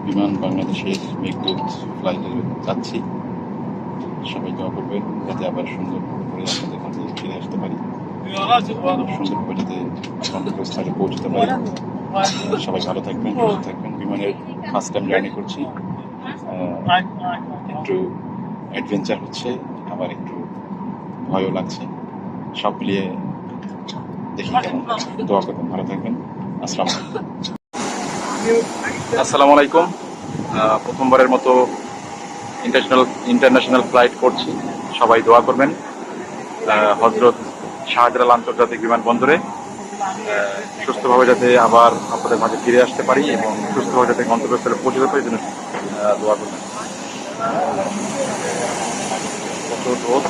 বিমান বাংলাদেশের মেঘদূত ফ্লাইটে যাচ্ছি। সবাই দোয়া করবে যাতে আবার সুন্দর করে আপনাদের কাছে ফিরে আসতে পারি, সুন্দর করে যাতে গন্তব্যস্থলে পৌঁছতে পারি। সবাই ভালো থাকবেন, সুস্থ থাকবেন। বিমানের ফার্স্ট টাইম জার্নি করছি, একটু অ্যাডভেঞ্চার হচ্ছে, আবার একটু ভয়ও লাগছে। সব মিলিয়ে দেখি কেমন। দোয়া করবেন, ভালো থাকবেন। আসসালামু আলাইকুম। প্রথমবারের মতো ইন্টারন্যাশনাল ফ্লাইট করছি, সবাই দোয়া করবেন। হজরত শাহজালাল আন্তর্জাতিক বিমানবন্দরে সুস্থভাবে যাতে আবার আপনাদের মাঝে ফিরে আসতে পারি এবং সুস্থভাবে যাতে গন্তব্যস্থলে পৌঁছতে পারি, জন্য দোয়া করবেন। প্রচুর রোদ,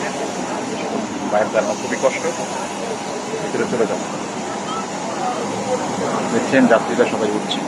বাইরে দাঁড়ানো খুবই কষ্ট, ভিতরে চলে যাবো। দেখছেন যাত্রীরা সবাই উঠছে।